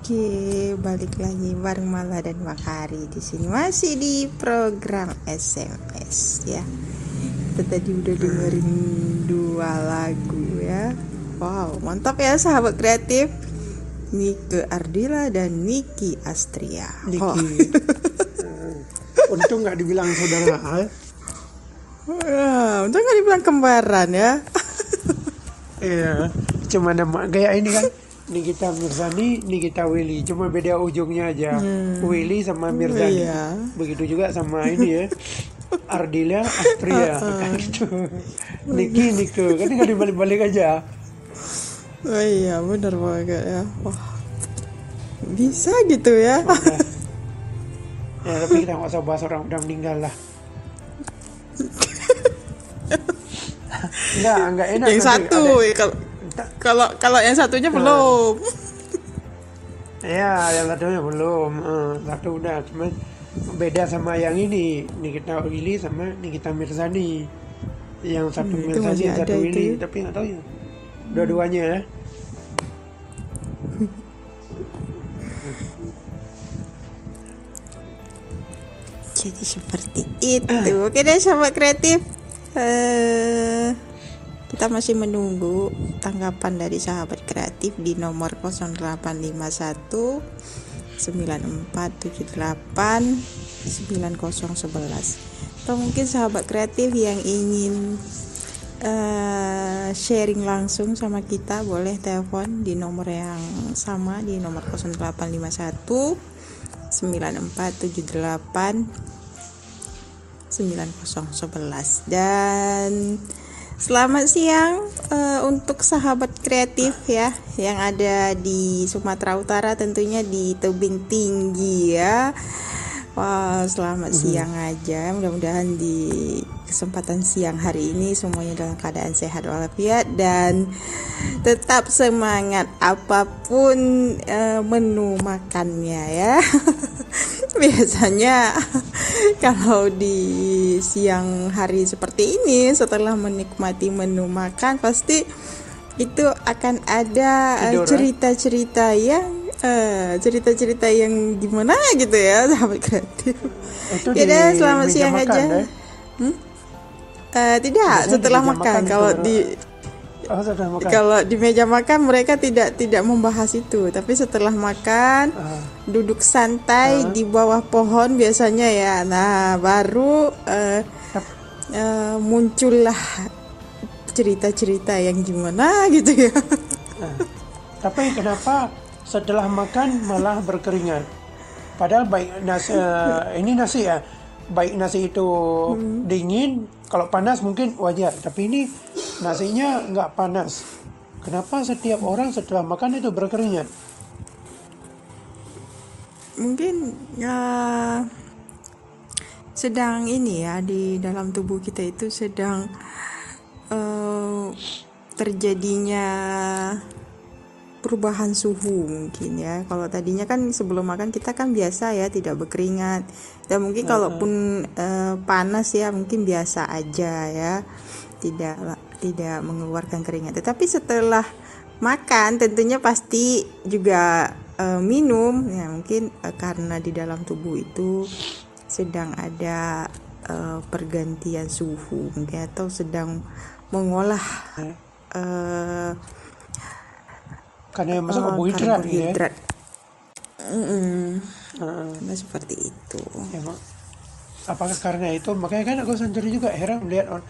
Oke, balik lagi bareng Mala dan Makari di sini masih di program SMS ya. Kita tadi udah dengerin 2 lagu ya. Wow, mantap ya sahabat kreatif. Nike Ardila dan Niki Astria. Niki. Untung nggak dibilang saudara. Untung nggak dibilang kembaran ya. Iya, cuma nama kayak ini kan. Nikita Mirzani, Nikita Willy, cuma beda ujungnya aja. Willy sama Mirzani. Iya. Begitu juga sama ini ya. Ardila, Astria, gitu. Niki, kan tinggal dibalik-balik aja. Oh iya, benar banget ya. Wah, bisa gitu ya. Ya, tapi kita nggak usah bahas orang udah meninggal lah. Enggak enak. Yang satu ya, kalau yang satunya belum. Ya, yang satunya belum. Satu udah, cuman beda sama yang ini, Nikita Willy sama Nikita Mirzani. Yang satu Mirzani, satu Willy, tapi nggak tahu ya. Dua-duanya ya. Jadi seperti itu. Oke deh sahabat kreatif. Kita masih menunggu tanggapan dari sahabat kreatif di nomor 0851 9478 9011. Atau mungkin sahabat kreatif yang ingin sharing langsung sama kita, boleh telepon di nomor yang sama di nomor 0851 9478 9011. Dan selamat siang untuk sahabat kreatif ya yang ada di Sumatera Utara, tentunya di tebing tinggi ya. Wow, selamat siang aja. Mudah-mudahan di kesempatan siang hari ini semuanya dalam keadaan sehat walafiat dan tetap semangat apapun menu makannya ya. Biasanya kalau di siang hari seperti ini setelah menikmati menu makan pasti itu akan ada cerita-cerita yang gimana gitu ya sahabat kreatif. Tidak, selamat siang aja. Tidak, setelah makan. Kalau di meja makan mereka tidak membahas itu, tapi setelah makan duduk santai di bawah pohon biasanya ya. Nah, baru muncullah cerita-cerita yang gimana gitu ya. Tapi kenapa setelah makan malah berkeringat? Padahal baik nasi ini nasi ya. Baik nasi itu dingin, kalau panas mungkin wajar, tapi ini nasinya nggak panas. Kenapa setiap orang setelah makan itu berkeringat? Mungkin sedang ini ya, di dalam tubuh kita itu sedang terjadinya perubahan suhu mungkin ya. Kalau tadinya kan sebelum makan kita kan biasa ya, tidak berkeringat. Dan mungkin kalaupun panas ya mungkin biasa aja ya, tidak mengeluarkan keringat. Tetapi setelah makan tentunya pasti juga minum ya, mungkin karena di dalam tubuh itu sedang ada pergantian suhu mungkin, atau sedang mengolah karena yang masuk karbohidrat ya. Nah, seperti itu ya, apakah karena itu? Makanya kan aku sendiri juga heran melihat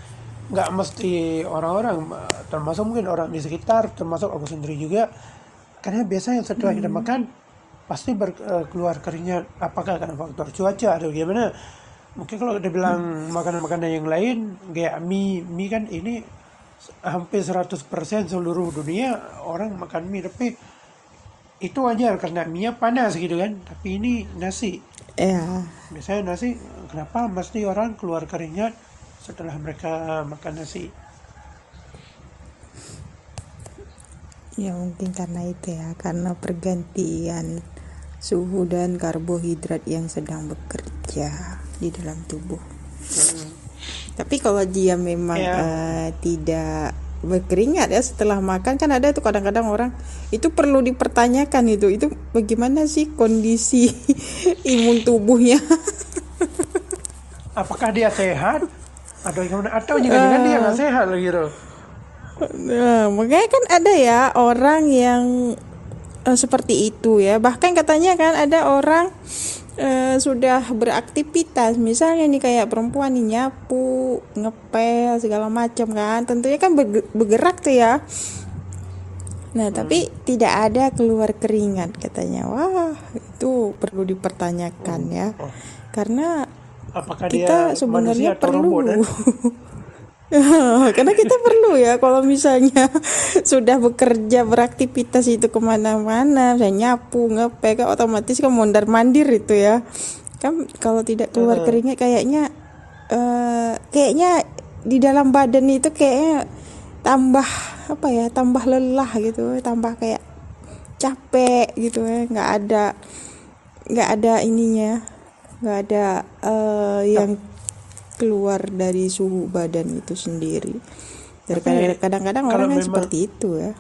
nggak mesti orang-orang, termasuk mungkin orang di sekitar, termasuk aku sendiri juga, karena biasanya setelah kita makan pasti keluar keringat. Apakah karena faktor cuaca atau gimana? Mungkin kalau dia bilang makanan-makanan yang lain, kayak mie kan ini hampir 100% seluruh dunia orang makan mie, tapi itu wajar karena mie panas gitu kan. Tapi ini nasi. Ya, Biasanya nasi, kenapa mesti orang keluar keringat setelah mereka makan nasi? ya mungkin karena itu ya, karena pergantian suhu dan karbohidrat yang sedang bekerja di dalam tubuh. Tapi kalau dia memang Ya, tidak berkeringat ya setelah makan, kan ada tuh kadang-kadang orang itu perlu dipertanyakan, itu bagaimana sih kondisi imun tubuhnya. apakah dia sehat? Atau gimana? Atau jangan-jangan dia nggak sehat gitu. Nah, makanya kan ada ya orang yang seperti itu ya. Bahkan katanya kan ada orang sudah beraktivitas, misalnya nih kayak perempuan nih nyapu, ngepel segala macam kan. Tentunya kan bergerak tuh ya. Nah, tapi tidak ada keluar keringat katanya. Wah, itu perlu dipertanyakan ya. Oh, Karena apakah kita dia manusia sebenarnya atau robot? perlu. Karena kita perlu ya kalau misalnya sudah bekerja beraktivitas itu kemana-mana, misalnya nyapu, ngepel, kan otomatis kan mondar mandir itu ya. Kan kalau tidak keluar keringat kayaknya di dalam badan itu kayaknya tambah apa ya, tambah lelah gitu, tambah kayak capek gitu ya, nggak ada ininya, nggak ada yang keluar dari suhu badan itu sendiri. Tapi Kadang-kadang kalau orang kan memang, seperti itu ya.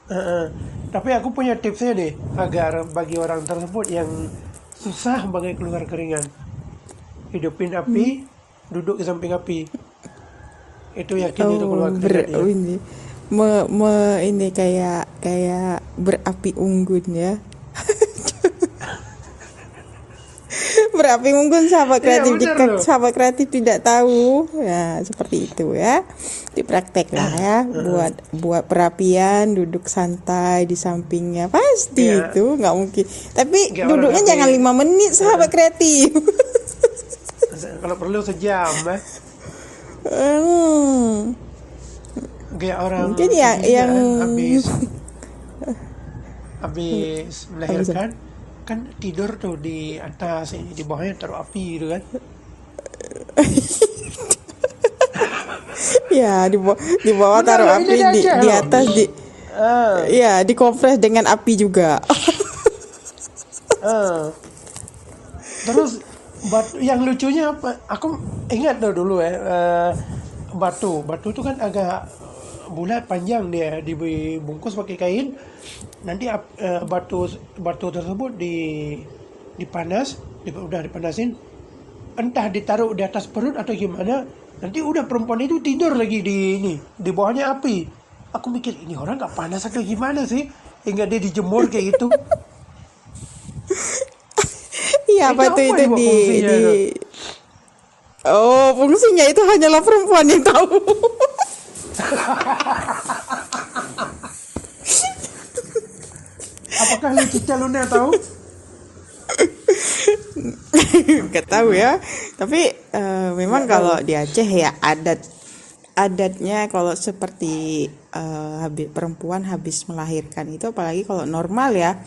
eh, tapi aku punya tipsnya deh, agar bagi orang tersebut yang susah banget keluar keringat, hidupin api, duduk di samping api, itu yakin itu keluar keringatnya. Ini ini kayak berapi unggun ya. Berapi unggun, Iya bener loh. sahabat kreatif tidak tahu. Nah, seperti itu ya. Dipraktek lah ya, buat perapian, duduk santai di sampingnya. Pasti Kayak itu nggak mungkin. Tapi kayak orang duduknya jangan habis, 5 menit sahabat kreatif. kalau perlu sejam, Hmm, kayak orang mungkin ya ini yang kan habis habis apa? melahirkan kan tidur tuh di atas ini, di bawahnya taruh api gitu kan. Ya, di bawah Bener taruh loh, ini api, di Aceh di loh. atas Ah, ya dikompres dengan api juga. ah. Terus yang lucunya apa? Aku ingat tuh dulu batu itu kan agak bulat panjang, dia dibungkus pakai kain. Nanti batu tersebut dipanas, udah dipanasin, entah ditaruh di atas perut atau gimana. Nanti udah perempuan itu tidur lagi di bawahnya api. Aku mikir ini orang nggak panas atau gimana sih hingga dia dijemur kayak gitu. Iya, Itu apa tuh apa itu nih fungsinya di itu? Oh, fungsinya itu hanyalah perempuan yang tahu. Apakah Leticia Luna tahu? Gak tahu ya. Tapi memang Nggak tahu. kalau di Aceh ya adatnya kalau seperti perempuan habis melahirkan itu, apalagi kalau normal ya.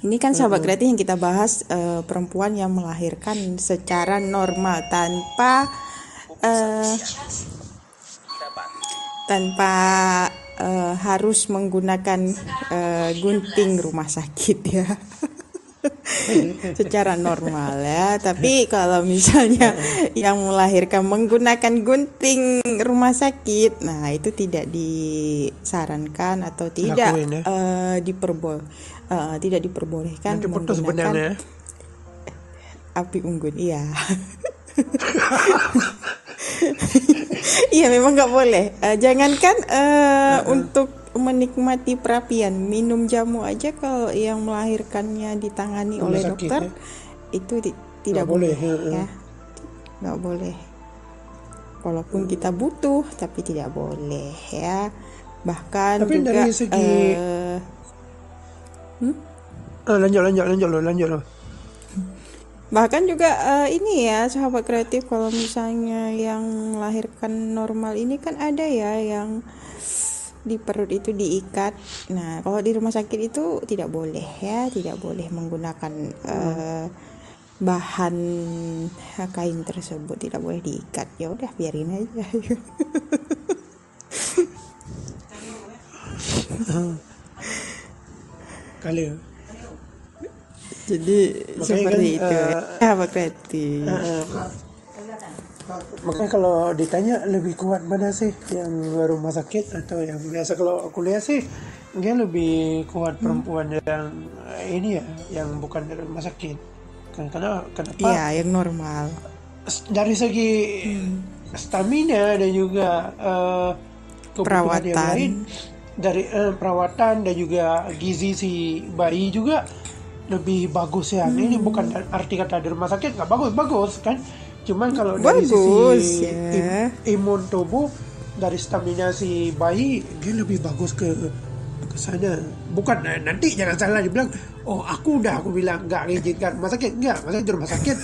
Ini kan sahabat kreatif yang kita bahas, perempuan yang melahirkan secara normal eh, tanpa harus menggunakan gunting rumah sakit ya. Secara normal ya. Tapi kalau misalnya yang melahirkan menggunakan gunting rumah sakit, nah itu tidak disarankan atau tidak Lakuin ya. tidak diperbolehkan Nanti putus menggunakan benangnya. api unggun. Iya. Iya, memang nggak boleh. Jangankan untuk menikmati perapian, minum jamu aja kalau yang melahirkannya ditangani Rumah oleh sakit dokter ya. itu tidak Nggak boleh. boleh ya, nggak boleh. Walaupun kita butuh, tapi tidak boleh ya. Bahkan Tapi juga dari segi lanjut loh. Bahkan juga ini ya sahabat kreatif, kalau misalnya yang melahirkan normal ini kan ada ya yang di perut itu diikat. Nah, kalau di rumah sakit itu tidak boleh ya, tidak boleh menggunakan bahan kain tersebut, tidak boleh diikat. Ya udah biarin aja. Kali. Jadi Makanya seperti kan, itu sahabat kreatif. Makanya kalau ditanya lebih kuat mana sih, yang rumah sakit atau yang biasa? Kalau kuliah sih dia lebih kuat perempuan yang ini ya, yang bukan dari rumah sakit. Kan kenapa? Iya, yang normal. Dari segi stamina dan juga kebutuhan yang Perawatan. lain, dari perawatan dan juga gizi si bayi juga lebih bagus ya. Ini bukan arti kata di rumah sakit nggak bagus kan, cuman kalau dari Bagus sisi ya. imun tubuh, dari stamina si bayi, dia lebih bagus ke sana. Bukan nanti jangan salah dibilang, oh aku bilang nggak mengizinkan rumah sakit, nggak, maksudnya di rumah sakit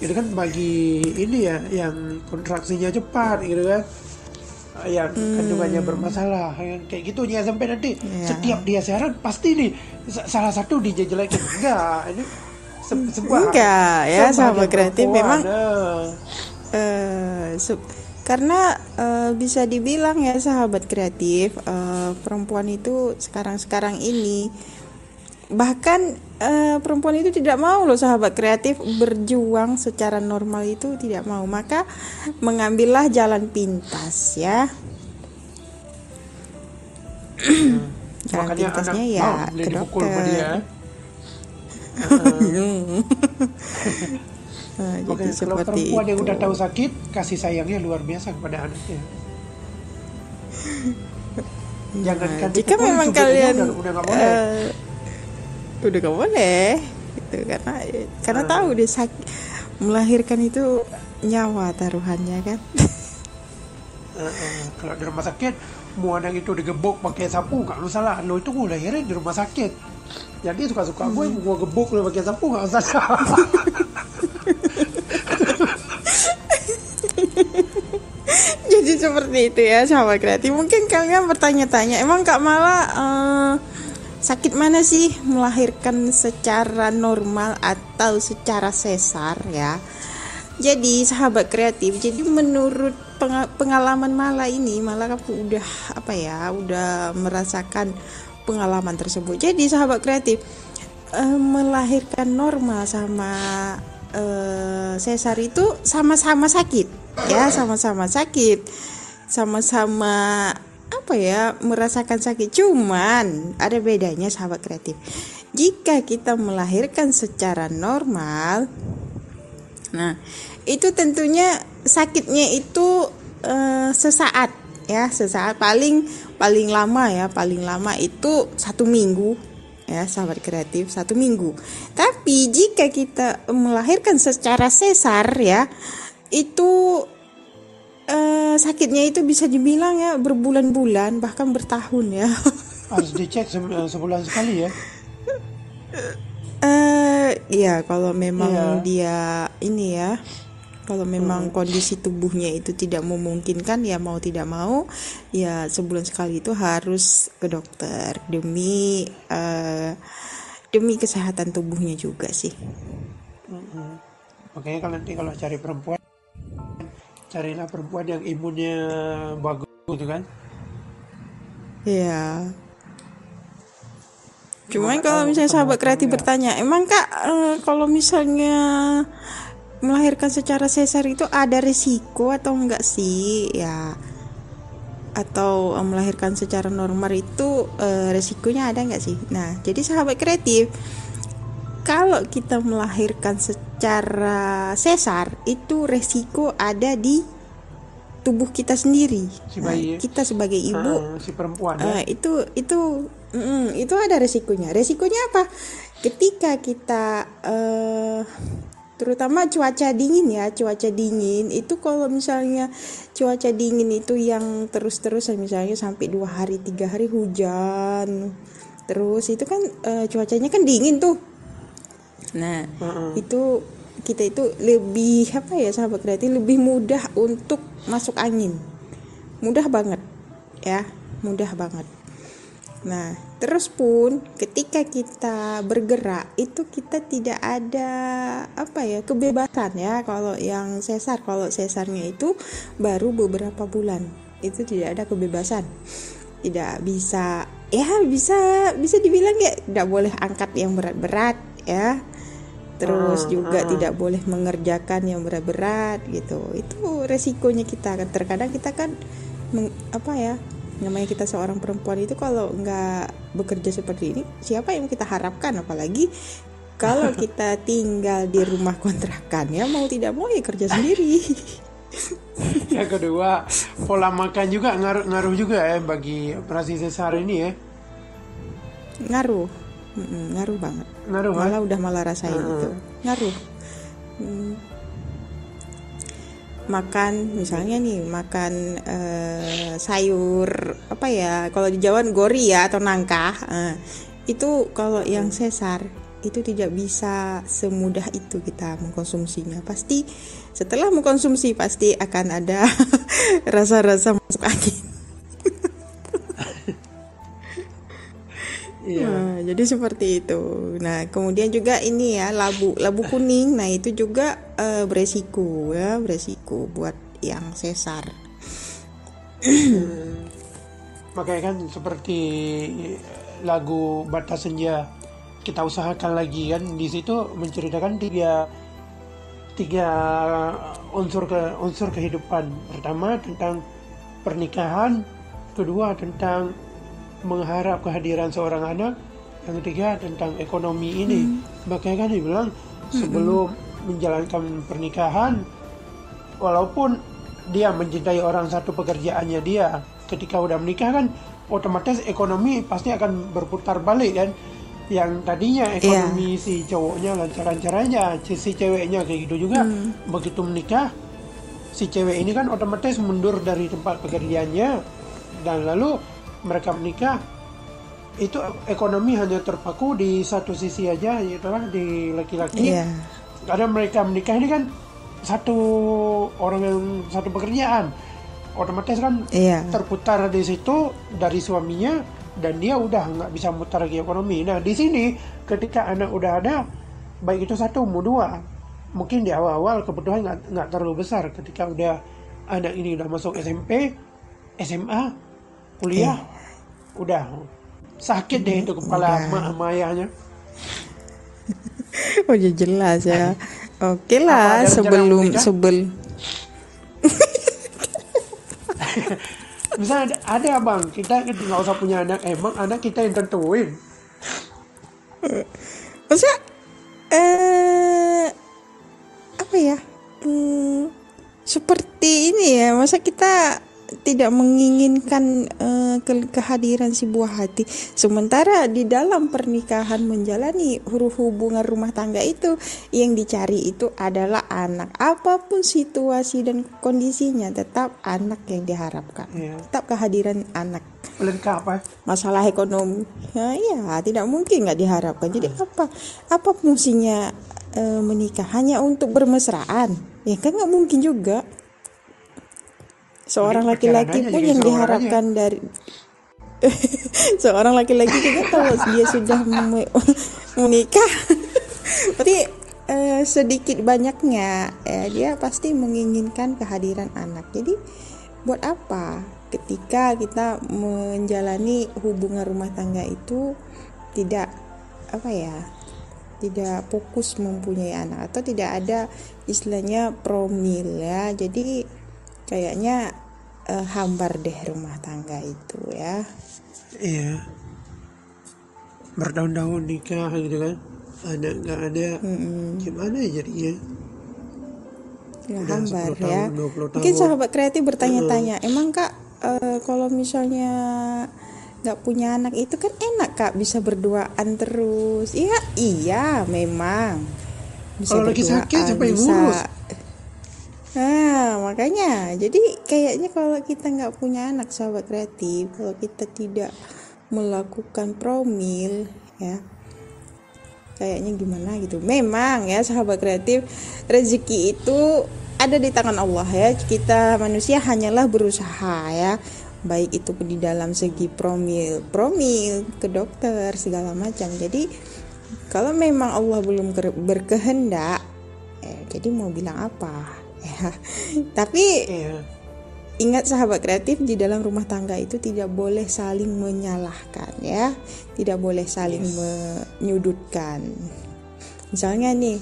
itu kan bagi ini ya, yang kontraksinya cepat gitu kan, yang kandungannya bermasalah, yang kayak gitu, jangan sampai nanti setiap dia siaran pasti nih salah satu dijelekin. Enggak, ini sebuah Enggak ya sahabat sebagian kreatif, perempuan, memang karena bisa dibilang ya sahabat kreatif, perempuan itu sekarang ini bahkan perempuan itu tidak mau loh sahabat kreatif berjuang secara normal, itu tidak mau, maka mengambillah jalan pintas ya. Jalan makanya pintasnya anak ya beli ke dipukul sama dokter. dia. Jadi Makanya kalau seperti perempuan yang itu. udah tahu sakit, kasih sayangnya luar biasa kepada anaknya. Jangankan Jika dipukul, memang juga kalian udah nggak boleh. udah gak boleh gitu, karena tahu deh sakit, melahirkan itu nyawa taruhannya kan. Kalau di rumah sakit, mau ada itu digebuk pakai sapu nggak masalah. Lo itu gue lahirin di rumah sakit, jadi suka-suka gue mau gebuk lo pakai sapu nggak masalah. Jadi seperti itu ya sahabat kreatif. Mungkin kalian bertanya-tanya, emang Kak Mala sakit mana sih, melahirkan secara normal atau secara sesar ya? Jadi sahabat kreatif, jadi menurut pengalaman Mala ini, Mala udah merasakan pengalaman tersebut. Jadi sahabat kreatif, melahirkan normal sama sesar itu sama-sama sakit ya, sama-sama sakit, sama-sama merasakan sakit, cuman ada bedanya sahabat kreatif. Jika kita melahirkan secara normal, nah itu tentunya sakitnya itu sesaat ya, sesaat, paling lama itu 1 minggu ya sahabat kreatif, 1 minggu. Tapi jika kita melahirkan secara sesar ya, itu sakitnya itu bisa dibilang ya berbulan-bulan, bahkan bertahun ya. Harus dicek sebulan sekali ya. Ya kalau memang Iya. dia ini ya, kalau memang kondisi tubuhnya itu tidak memungkinkan, ya mau tidak mau ya sebulan sekali itu harus ke dokter demi kesehatan tubuhnya juga sih. Makanya kalau cari perempuan, carilah perempuan yang imunnya bagus gitu kan. Ya. Cuman Nggak kalau tahu misalnya ketemu sahabat atau kreatif enggak. bertanya, emang Kak kalau misalnya melahirkan secara sesar itu ada risiko atau enggak sih ya, atau melahirkan secara normal itu risikonya ada enggak sih? Nah jadi sahabat kreatif, kalau kita melahirkan secara sesar itu resiko ada di tubuh kita sendiri. Si bayi, kita sebagai ibu, si perempuan ya. itu ada resikonya. Resikonya apa? Ketika kita terutama cuaca dingin itu, kalau misalnya cuaca dingin itu yang terus-terusan, misalnya sampai 2 hari 3 hari hujan terus, itu kan cuacanya kan dingin tuh. Nah itu kita itu lebih apa ya, sahabat kreatif, lebih mudah untuk masuk angin. Mudah banget ya, mudah banget. Nah, terus pun ketika kita bergerak itu kita tidak ada apa ya, kebebasan ya. Kalau yang sesar, kalau sesarnya itu baru beberapa bulan, itu tidak ada kebebasan. Tidak bisa ya, bisa dibilang ya, tidak boleh angkat yang berat-berat ya. Terus juga tidak boleh mengerjakan yang berat-berat gitu. Itu resikonya kita. Terkadang kita kan apa ya, namanya kita seorang perempuan itu kalau nggak bekerja seperti ini, siapa yang kita harapkan? Apalagi kalau kita tinggal di rumah kontrakan, ya mau tidak mau ya kerja sendiri. Yang kedua, pola makan juga ngaruh juga ya bagi operasi sesar ini ya. Ngaruh banget. Malah rasain itu ngaruh. Makan misalnya nih, makan sayur apa ya, kalau di Jawa gori ya, atau nangka, itu kalau yang sesar itu tidak bisa semudah itu kita mengkonsumsinya. Pasti setelah mengkonsumsi pasti akan ada rasa-rasa masuk angin. Nah, jadi seperti itu. Nah, kemudian juga ini ya, labu kuning. Nah, itu juga beresiko buat yang sesar. Makanya kan seperti lagu Batas Senja, kita usahakan lagi kan, di situ menceritakan tiga unsur kehidupan. Pertama tentang pernikahan, kedua tentang mengharap kehadiran seorang anak, yang ketiga tentang ekonomi ini. Makanya kan dibilang sebelum menjalankan pernikahan, walaupun dia mencintai orang satu pekerjaannya dia, ketika udah menikah kan otomatis ekonomi pasti akan berputar balik kan. Yang tadinya ekonomi si cowoknya lancar-lancar aja, si ceweknya kayak gitu juga. Begitu menikah, si cewek ini kan otomatis mundur dari tempat pekerjaannya, dan lalu mereka menikah, itu ekonomi hanya terpaku di satu sisi aja, yaitu di laki-laki. Karena mereka menikah ini kan satu orang yang satu pekerjaan, otomatis kan terputar di situ dari suaminya, dan dia udah nggak bisa mutar lagi ekonomi. Nah di sini ketika anak udah ada, baik itu satu mau dua, mungkin di awal-awal kebutuhan nggak terlalu besar. Ketika udah anak ini udah masuk SMP, SMA, kuliah, udah sakit deh itu kepala emak ayahnya. Oh ya jelas ya. Oke lah, sebelum misalnya ada bang, kita nggak usah punya anak, emang anak kita yang tentuin. Maksudnya apa ya, seperti ini ya, masa kita tidak menginginkan kehadiran si buah hati, sementara di dalam pernikahan menjalani hubungan rumah tangga itu yang dicari itu adalah anak. Apapun situasi dan kondisinya, tetap anak yang diharapkan, tetap kehadiran anak. Lengkap. Masalah ekonomi ya tidak mungkin nggak diharapkan. Jadi apa fungsinya menikah hanya untuk bermesraan? Ya kan nggak mungkin juga. Seorang laki-laki pun yang diharapkan dari seorang laki-laki juga kalau dia sudah menikah berarti sedikit banyaknya dia pasti menginginkan kehadiran anak. Jadi buat apa ketika kita menjalani hubungan rumah tangga itu tidak tidak fokus mempunyai anak, atau tidak ada istilahnya promil ya. Jadi kayaknya hambar deh rumah tangga itu ya. Iya, bertahun-tahun nikah gitu kan, anak nggak ada, gimana jadinya? Ya, hambar ya. Mungkin sahabat kreatif bertanya-tanya, emang kak kalau misalnya nggak punya anak itu kan enak kak, bisa berduaan terus. Iya memang bisa kalau lagi sakit siapa yang ngurus? Nah makanya, jadi kayaknya kalau kita nggak punya anak sahabat kreatif, kalau kita tidak melakukan promil ya, kayaknya gimana gitu. Memang ya sahabat kreatif, rezeki itu ada di tangan Allah ya. Kita manusia hanyalah berusaha ya, baik itu di dalam segi promil ke dokter segala macam. Jadi kalau memang Allah belum berkehendak, jadi mau bilang apa ya. Tapi ingat sahabat kreatif, di dalam rumah tangga itu tidak boleh saling menyalahkan ya, tidak boleh saling menyudutkan. Misalnya nih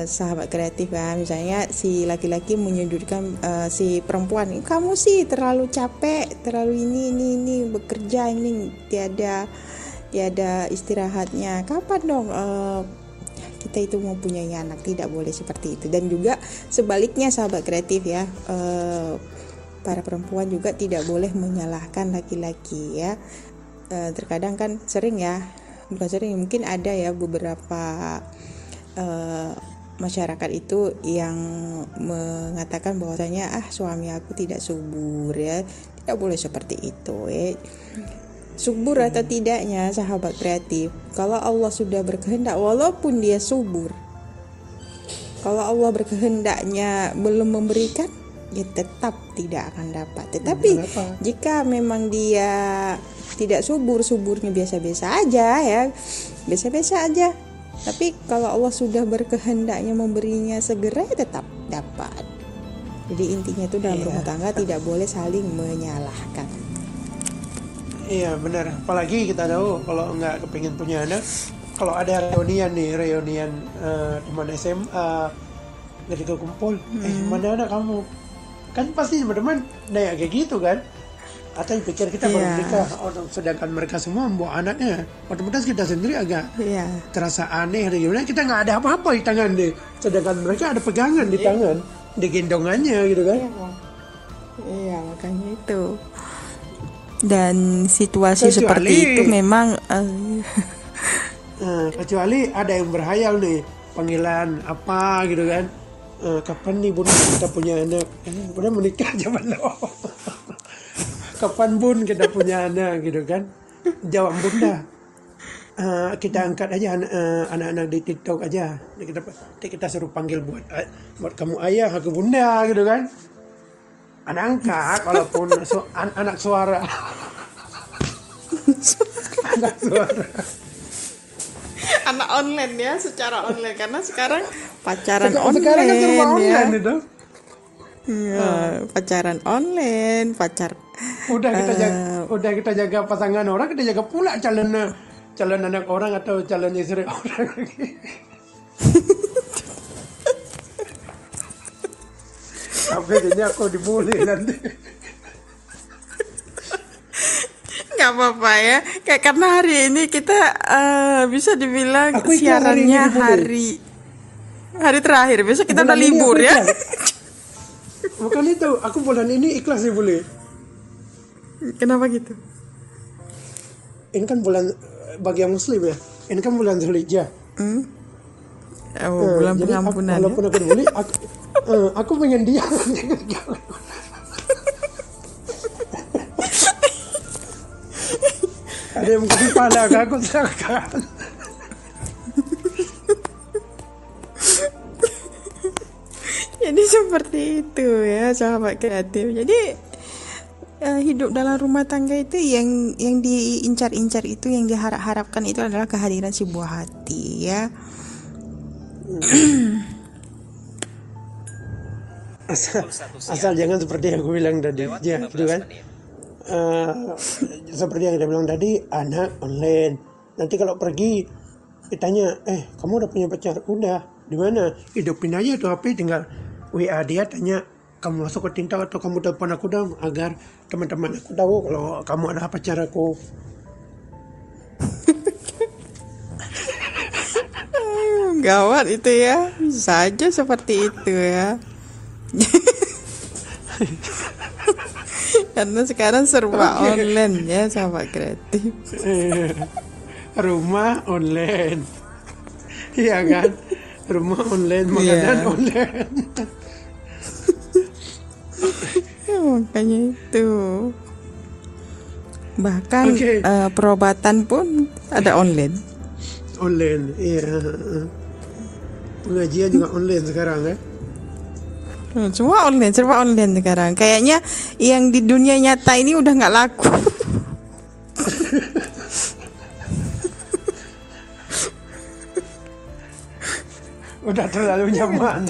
sahabat kreatif ya, misalnya si laki-laki menyudutkan si perempuan, kamu sih terlalu capek, terlalu ini bekerja, ini tiada istirahatnya, kapan dong kita itu mau punya anak. Tidak boleh seperti itu. Dan juga sebaliknya sahabat kreatif ya, para perempuan juga tidak boleh menyalahkan laki-laki ya. Terkadang kan sering ya, bukan sering, mungkin ada ya beberapa masyarakat itu yang mengatakan bahwasanya suami aku tidak subur ya. Tidak boleh seperti itu ya. Subur atau tidaknya sahabat kreatif, kalau Allah sudah berkehendak, walaupun dia subur, kalau Allah berkehendaknya belum memberikan, ya tetap tidak akan dapat. Tetapi jika memang dia tidak suburnya biasa-biasa aja ya, biasa-biasa aja, tapi kalau Allah sudah berkehendaknya memberinya segera, ya tetap dapat. Jadi intinya itu dalam rumah tangga tidak boleh saling menyalahkan. Iya benar, apalagi kita tahu kalau nggak kepingin punya anak, kalau ada reunian teman SMA ketika kumpul, mana anak kamu, kan pasti teman-teman kayak gitu kan, atau yang pikir kita baru nikah, sedangkan mereka semua membawa anaknya, otomatis kita sendiri agak terasa aneh, gimana kita nggak ada apa-apa di tangan deh, sedangkan mereka ada pegangan di tangan, di gendongannya gitu kan. Iya makanya itu. Dan situasi seperti itu memang kecuali ada yang berhayal nih, panggilan apa gitu kan, kapan nih bun kita punya anak, udah menikah aja belum. Kapan bun kita punya anak gitu kan, jawab bunda, kita angkat aja anak-anak di TikTok aja, kita suruh panggil buat kamu ayah, aku bunda gitu kan. Anak angkat, walaupun anak suara. Anak suara. Anak online ya, secara online, karena sekarang pacaran online. Sekarang kan serba online ya. itu. Iya, pacaran online, Udah kita jaga pasangan orang, kita jaga pula calon anak orang atau calon istri orang. Sampai ini aku dibully nanti. Gak apa-apa ya, kayak karena hari ini kita bisa dibilang aku siarannya hari terakhir, besok kita udah libur ya. Bukan itu, aku bulan ini ikhlas nih boleh. Kenapa gitu? Ini kan bulan bagi yang muslim ya, ini kan bulan Dzulhijjah. Bulan pengampunan. Walaupun aku dibully, aku pengen dia. Ada yang kasih pada aku silakan. Jadi seperti itu ya sahabat kreatif. Jadi hidup dalam rumah tangga itu yang diincar-incar itu, yang diharap-harapkan itu adalah kehadiran si buah hati ya. Asal jangan seperti yang aku bilang tadi ya, gitu kan. Seperti yang dia bilang tadi, anak online. Nanti kalau pergi ditanya, kamu udah punya pacar? Udah. Di mana? Hidupin aja tuh HP, tinggal WA dia, tanya kamu masuk ke TikTok atau kamu telepon aku dong, agar teman-teman aku tahu kalau kamu adalah pacar aku. Gawat itu ya, bisa aja seperti itu ya. Karena sekarang serba online ya sahabat kreatif. Rumah online, iya kan? Rumah online, makanan online. Ya, makanya itu. Bahkan Oke. perobatan pun ada online. Online, iya. Pengajian juga online sekarang ya. Semua online sekarang. Kayaknya yang di dunia nyata ini udah nggak laku. Udah terlalu nyaman.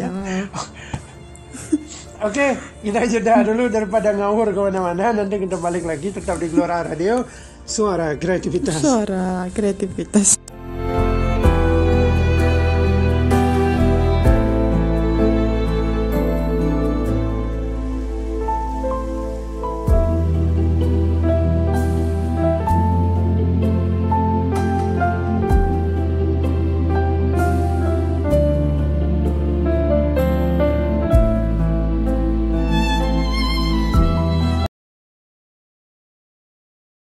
Oke, kita jeda dulu daripada ngawur kemana-mana. Nanti kita balik lagi tetap di Gelora Radio, suara kreativitas. Suara kreativitas.